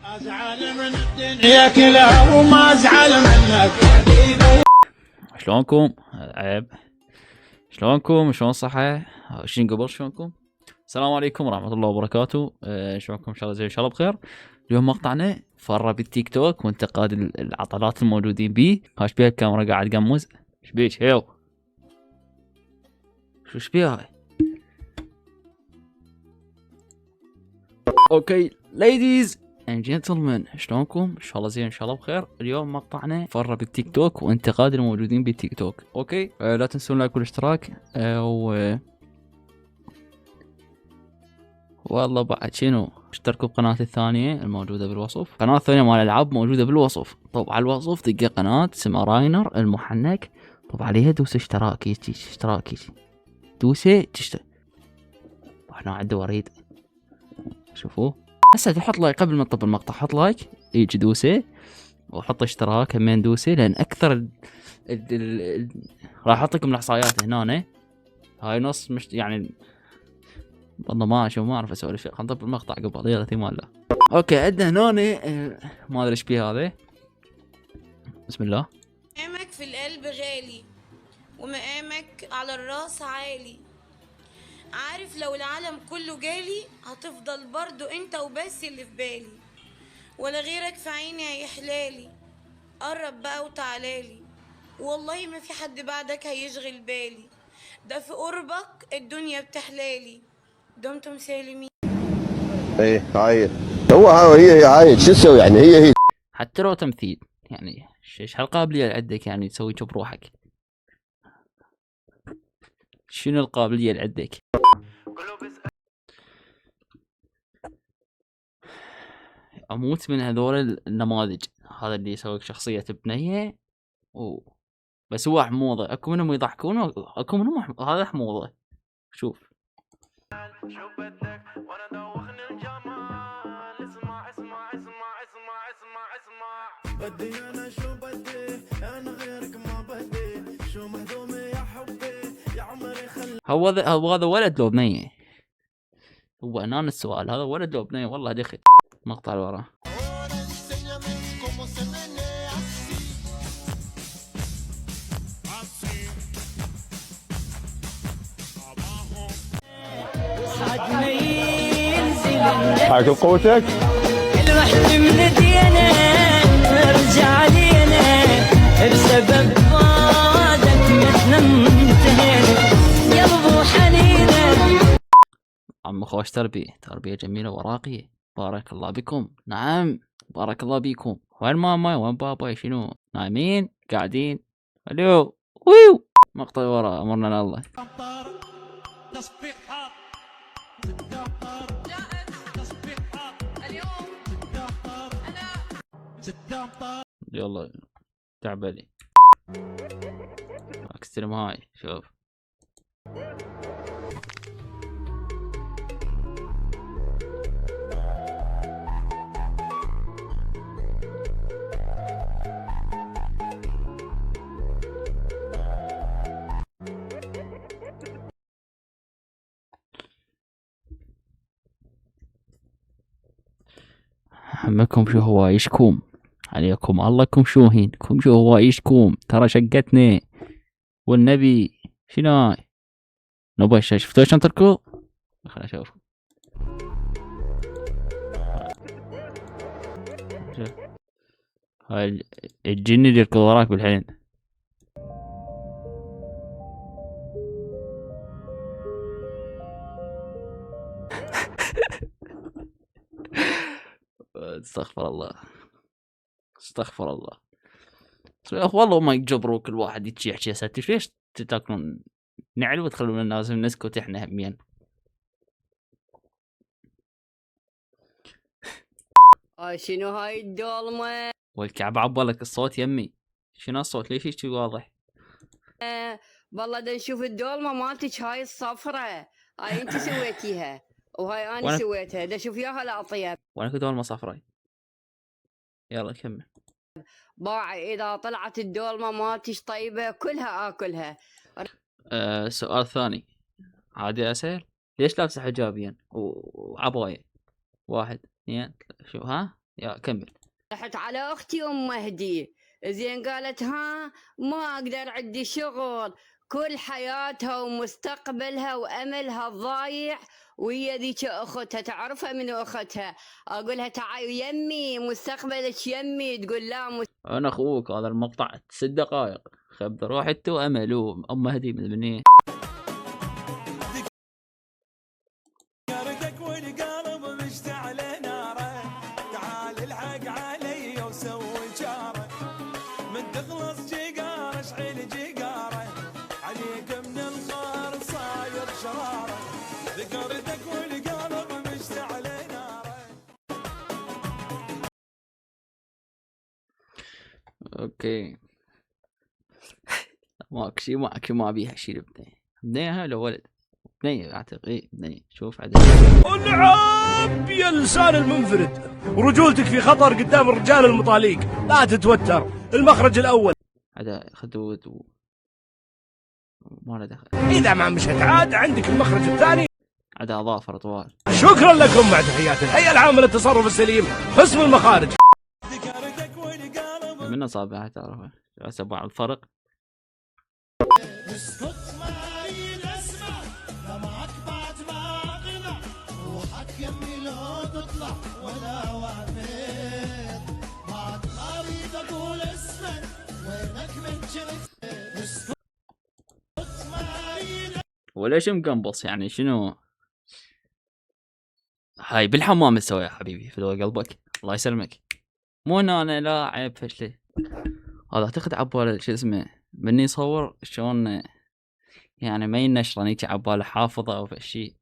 ازعل من الدنيا كلها وما ازعل منك. شلونكم؟ عيب. شلونكم؟ شلون صحة؟ 20 قبل شلونكم؟ السلام عليكم ورحمة الله وبركاته. شلونكم؟ ان شاء الله زين، ان شاء الله بخير. اليوم مقطعنا فر بالتيك توك وانتقاد العضلات الموجودين بيه. هاش بيها الكاميرا قاعد قمز. ايش بيك هيو؟ شو ايش بيها هاي؟ اوكي ladies and gentlemen، شلونكم؟ ان شاء الله زين، ان شاء الله بخير. اليوم مقطعنا فر بالتيك توك وانتقاد الموجودين بالتيك توك. اوكي لا تنسون لايك والاشتراك. والله بعد شنو، اشتركوا بقناتي الثانية الموجودة بالوصف. قناة ثانية مال العاب موجودة بالوصف. طب على الوصف دقة قناة اسمها راينر المحنك. طب عليها دوس اشتراك، يجي اشتراك يجي دوسه تشترك. احنا عنده وريد، شوفوا هسه تحط لايك قبل ما تطب المقطع. حط لايك، يجي دوسه وحط اشتراك همين دوسه، لان اكثر راح احط لكم الاحصائيات هنا. هاي نص مش يعني والله ما شوف، ما اعرف اسولف. خلينا نطب المقطع قبل، يلا ثمان الله. اوكي عندنا هنا ما ادري ايش بيه هذا. بسم الله. مقامك في القلب غالي ومقامك على الراس عالي. عارف لو العالم كله جالي هتفضل برضو انت وبس اللي في بالي، ولا غيرك في عيني هيحلالي. قرب بقى وتعالالي، والله ما في حد بعدك هيشغل بالي. ده في قربك الدنيا بتحلالي. دمتم سالمين. ايه عايد. هي عايد، شو تسوي يعني؟ هي حتى لو تمثيل يعني ايش هالقابليه اللي عندك يعني تسوي شو بروحك؟ شنو القابليه اللي عندك؟ اموت من هذول النماذج. هذا اللي يسوي شخصيه بنيه بس هو حموضه. اكو منهم يضحكون اكو منهم هذا حموضه. شوف بدي انا شو بدي انا غيرك ما بدي شو مهضومي يا حبي يا عمري خلي. هذا ولد لو بنيه. هو انان السؤال، هذا ولد لو بنيه والله دخل مقطع اللي وراه. حاكم قوتك. رحت مندينا ارجع لينا بسبب بعدك متنا انتهينا يا ابو حنينه. عم خوش تربية جميلة وراقية. بارك الله بكم. نعم بارك الله بكم. وين ماما وين بابا؟ شنو نايمين قاعدين؟ الو ويو مقطع ورا امرنا الله. يلا تعبالي اكستريم هاي. شوف همكم شو هوايشكم عليكم اللهكم شوهينكم شو هوايشكم. ترى شقتنا والنبي. شنو هاي؟ نبغى شفتوا شلون تركض؟ خليني اشوف. هاي الجن اللي يركض وراك بالحين. استغفر الله استغفر الله. والله ما يجبروا كل واحد يجي يحكي. هسه ليش تاكلون نعل وتخلون الناس نسكت احنا همين؟ شنو هاي الدولمه؟ والكعب عبالك الصوت يمي. شنو الصوت ليش هيك واضح؟ والله دا نشوف الدولمه مالتك هاي الصفرة. هاي انت سويتيها وهاي انا سويتها. دا شوف ياها الاطيب. وانا كنت اول ما صفراي. يلا كمل. باعي اذا طلعت الدولمه مالتك طيبه كلها اكلها. سؤال ثاني عادي اسال. ليش لابسه حجابين وعبايه؟ واحد اثنين شو ها؟ يا كمل. رحت على اختي ام مهدي، زين قالت ها ما اقدر عندي شغل، كل حياتها ومستقبلها واملها ضايع، وهي ذيك اختها تعرفها من اختها، اقولها تعالي يمي مستقبلك يمي، تقول لا انا اخوك، هذا المقطع 6 دقائق، خبر روح انت وامل وام مهدي من بنيه. يردك والقلب مشتعل ناره، تعال الحق علي وسوي جاره، من تخلص جيجاره اشعل جيجاره، عليك من الخار صاير شراره، ذكرتك والقلب مشتعل ناره. اوكي ماك شي ما ابيها شي البنية. بنيها لو ولد؟ بنية اعتقد، ايه بنية. شوف عدد العب يا لسان المنفرد، ورجولتك في خطر قدام الرجال المطاليق، لا تتوتر. المخرج الاول عدا خدود ما له دخل. اذا ما مشت عاد عندك المخرج الثاني. عدا اظافر طوال. شكرا لكم مع تحيات الهيئة العامة للتصرف السليم قسم المخارج. ذكرتك والقلب من اصابعها تعرف اسبوع الفرق. اسكت ما اريد اسمع، دمعك بعد ما اقنع، روحك يمي لو تطلع ولا وافيت، بعد ما اريد اقول اسمك وينك من شرك. اسكت ما اريد. وليش مقنبص يعني شنو؟ هاي بالحمام تسوي يا حبيبي في قلبك، الله يسلمك. مو انا لاعب فشله. هذا اعتقد عباله شو اسمه مني يصور شلون يعني ما ينشر هيك عباله حافظه او فشي.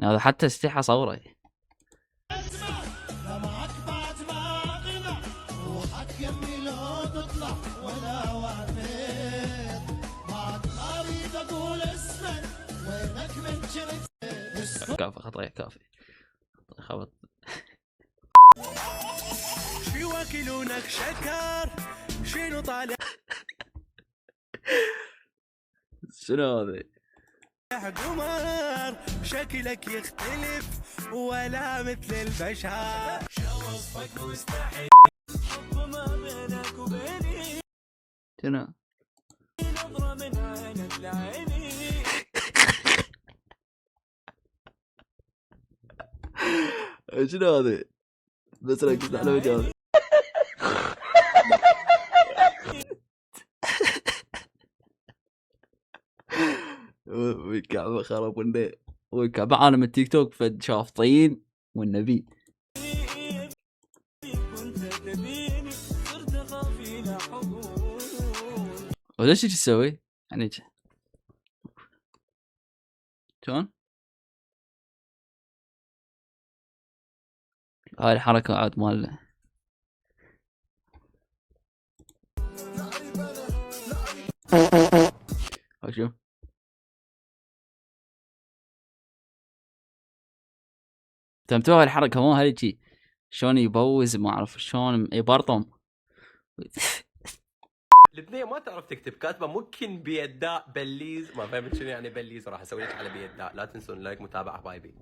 هذا حتى استحى صوره. دمعك بعد ما اقنع، روحك يمي لو تطلع ولا وافيت، بعد ما اريد اقول اسمك وينك من شرك. كافي خطايا كافي خبط. شي واكلونك شكر، شنو طالع شنو هذا؟ قمر، شكلك يختلف ولا مثل البشر، شو وصفك مستحيل، حب ما بينك وبيني، شنو؟ نظرة من عينك لعيني. شنو هذا؟ بس ركز على وجهه. والكعبة خرب والكعبة عالم التيك توك فد شافطين والنبي. وليش ايش تسوي؟ يعني شلون؟ هاي الحركة عاد مال شوف تمتوا هاي الحركة مو هيجي شلون يبوز ما اعرف شلون يبرطم. البنية ما تعرف تكتب، كاتبه ممكن بيداء بليز، ما فهمت شنو يعني بليز، راح اسوي لك على بيداء. لا تنسون لايك متابعه حبايبي.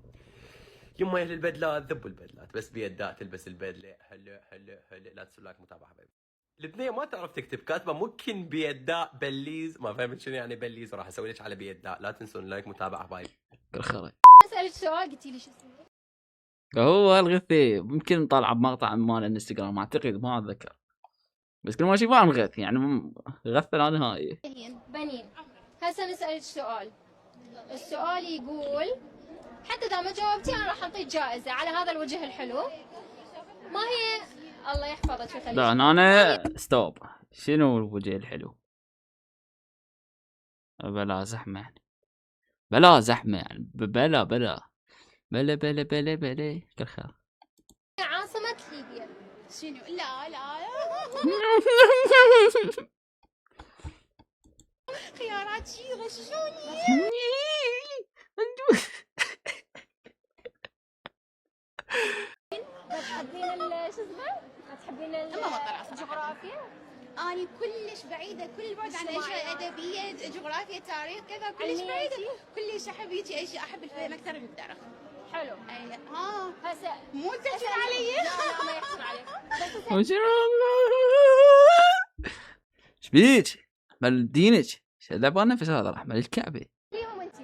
يما اهل البدلات ذبوا البدلات، بس بيداء تلبس البدله. هلا لا تنسون لايك متابعه حبايبي. البنية ما تعرف تكتب، كاتبه ممكن بيداء بليز، ما فهمت شنو يعني بليز، راح اسوي لك على بيداء. لا تنسون لايك متابعه حبايبي. الخرا اسالك سؤال قلتي لي شو اسمه؟ هو الغثي ممكن نطلع بمقطع مال الانستغرام اعتقد ما اتذكر، بس كل ما اشوفه عن غث يعني غث لا نهائي. بنين هسه نسالك سؤال، السؤال يقول حتى اذا ما جاوبتي انا راح اعطيك جائزه على هذا الوجه الحلو، ما هي؟ الله يحفظك ويخليك. لا انا ستوب. شنو الوجه الحلو؟ بلا زحمه يعني، بلا زحمه يعني، بلا كل خير. عاصمة ليبيا شنو؟ لا خيارات شي غششوني. ما تحبين شو اسمه؟ ما تحبين الجغرافيا؟ أنا كلش بعيدة كل البعد عن أشياء أدبية، جغرافيا، تاريخ، كذا كلش بعيدة، كلش أحب هيجي أشياء، أحب الفيلم أكثر من التاريخ. حلو. أي هسه مو تحكي علي. شبيك؟ مال دينك؟ لعبان نفس هذا راح مال الكعبة. قوليهم انت.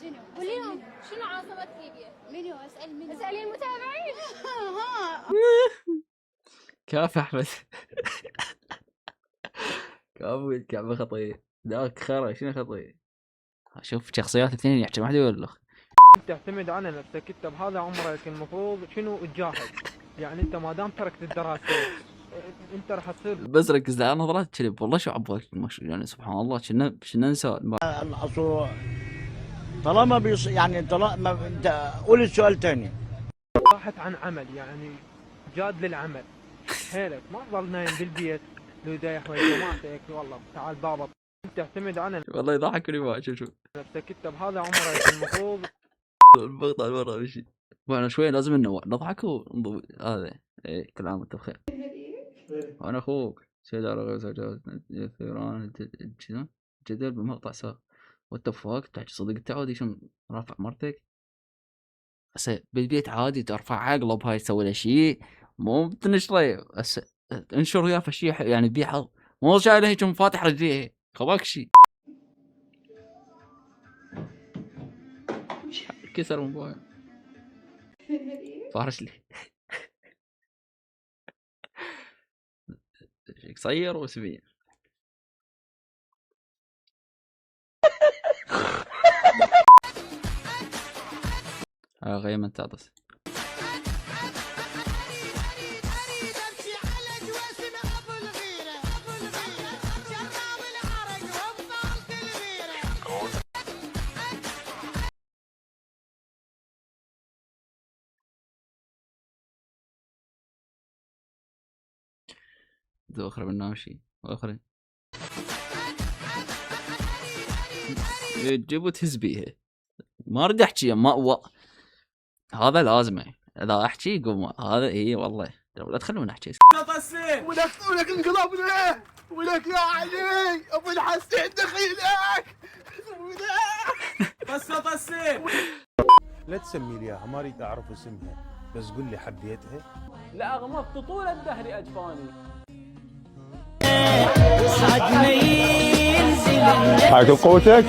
شنو؟ قوليهم شنو عاصمة ليبيا؟ منو؟ اسأل منو؟ اسألي المتابعين. كاف احمد. كاف الكعبة خطية. ذاك خرا شنو خطية؟ شوف شخصيات اثنين يحكي واحد يقول له. تعتمد على نفسك انت بهذا عمرك المفروض شنو تجاهد. يعني انت ما دام تركت الدراسة انت راح تصير بس ركز على نظرات كلب والله شو عبالك يعني سبحان الله كنا انسان. طالما يعني طالما انت قول السؤال تاني. راحت عن عمل يعني جاد للعمل. حيلك ما تظل نايم بالبيت لو دايح ويا جماعتك والله تعال بابا. انت تعتمد على والله يضحكني ما شوف نفسك انت بهذا عمرك المفروض. المقطع مرة مشي وانا شوي لازم ننوع نضحك ونضوي هذا. ايه كل عام وانت بخير. وانا اخوك سيد على زوجات ثيران جدل بمقطع ساق وانت فوق تحكي صدق التعودي شو رافع مرتك. هسه بالبيت عادي ترفع عقلب هاي تسوي له شيء مو بتنشره. هسه انشر وياه فشي يعني بيحظ مو شايله هيك فاتح رجليه خباك شيء كسر موبايل فارش لي قصير وسبيل. غير من تعطس ذو اخر من ناشي واخرين تجيبوا تهز بيها ما اريد احكي ما هذا لازم اذا احكي يقوم هذا اي والله لا تخلوني احكي. ولك انقلب له ولك يا علي ابو الحسين دخيلك طسي لا تسمي لي اياها ما اريد اعرف اسمها بس قل لي حبيتها. لا اغمضت طول الدهر اجفاني. حاكم قوتك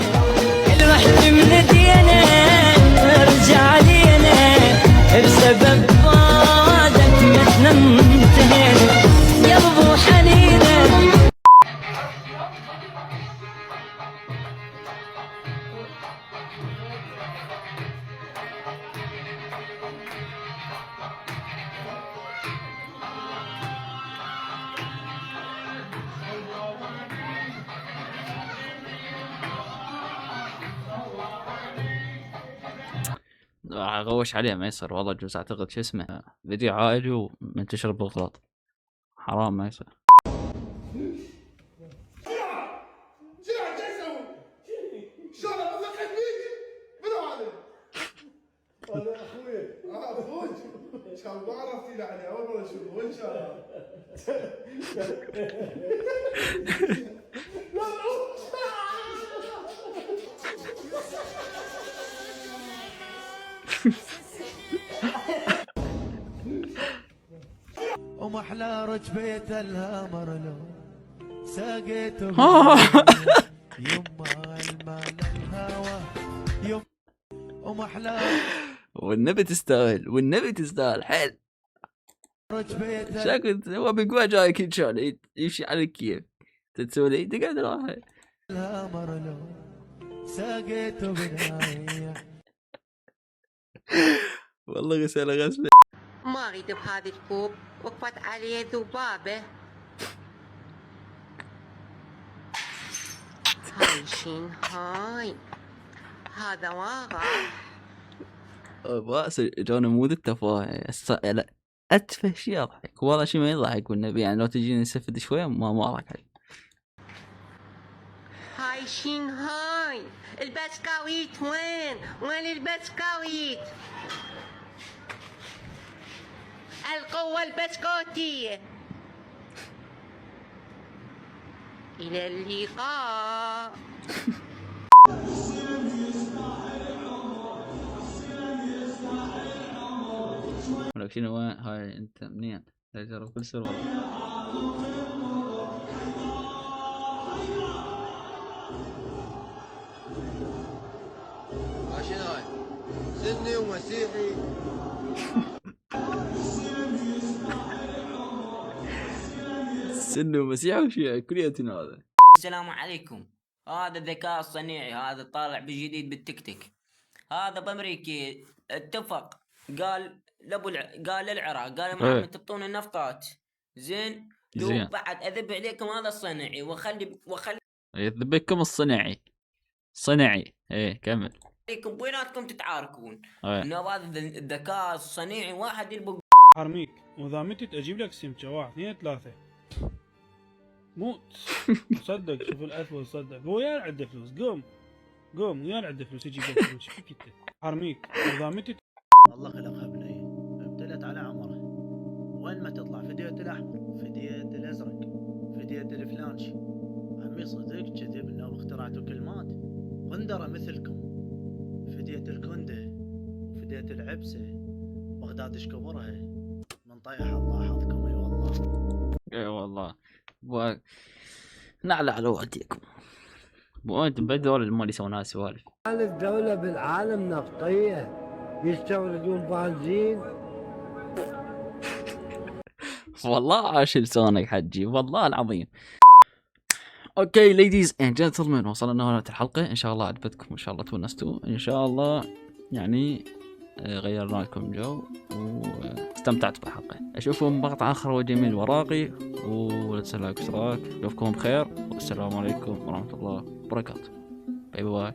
رحت من دينا ارجع لينا بسبب فادك مثل انتهينا يا ابو حنينه. غوش عليه ما يصير والله جوز اعتقد شو اسمه فيديو عائلي ومنتشر بالغلط حرام ما يصير. انا اخويا اخوك كان ما عرفتي يعني اول مره اشوفه وين شاف. ومحلى رجبيت الهامر لو ساقيته يما المال الهوى يم ومحلى والنبي تستاهل حيل. شكل هو بقوا جاي كل شغله يمشي عليك كيف تسوي لي تقعد راحه. الهامر لو ساقيته بنايه والله غسله ما اريد بهذا الكوب وقفت عليه ذبابه. هاي شين هاي هذا ما راح بأس جونا مود التفاهة لا أتفه شيء أضحك والله شيء ما يضحك والنبي يعني لو تجيني نسفد شوية ما أضحك. هاي شين هاي البسكويت وين البسكويت القوة البسكوتية. إلى اللقاء. ولك شنو هاي انت منين اجرب كل سر والله. ماشي هاي سني ومسيحي. سني ومسيحي وشيعي كليتنا هذا. السلام عليكم. هذا الذكاء الصناعي هذا طالع بجديد بالتيك توك. هذا بامريكي اتفق قال قال للعراق قال ما تعطون النفقات زين لو بعد اذب عليكم هذا الصناعي واخلي يذبكم الصناعي صناعي. ايه كمل. عليكم بيناتكم تتعاركون. انه هذا الذكاء الصناعي واحد يلبق حرميك واذا متت اجيب لك سمكه 1 2 3 موت. صدق شوف الأثوى صدق هو يا عنده فلوس. قوم يا عنده فلوس يجيب لك فلوس. شو فيك انت حرميك اذا متت. الله خلقها بنيه ابتلت على عمره وين ما تطلع فدية الاحمر فدية الازرق فدية الفلانشي. عمي صدق كذب انهم اخترعتوا كلمات غندرة مثلكم. فدية الكنده وفدية العبسة بغداد ايش كبرها من طيح الله حظكم. اي والله اي والله نعلى على والديكم. وانتم بدول اللي ما يسوون هاي السوالف. ثالث دولة بالعالم نفطية يستوردون بنزين. والله عاش لسانك حجي والله العظيم. اوكي ليديز اند جنتلمان وصلنا لنهاية الحلقة. ان شاء الله عجبتكم وان شاء الله تونستوا ان شاء الله. يعني غيرنا لكم جو واستمتعت بالحلقة. اشوفكم مقطع اخر وجميل وراقي ولا تنسوا لايك واشتراك. اشوفكم بخير والسلام عليكم ورحمة الله وبركاته. باي باي.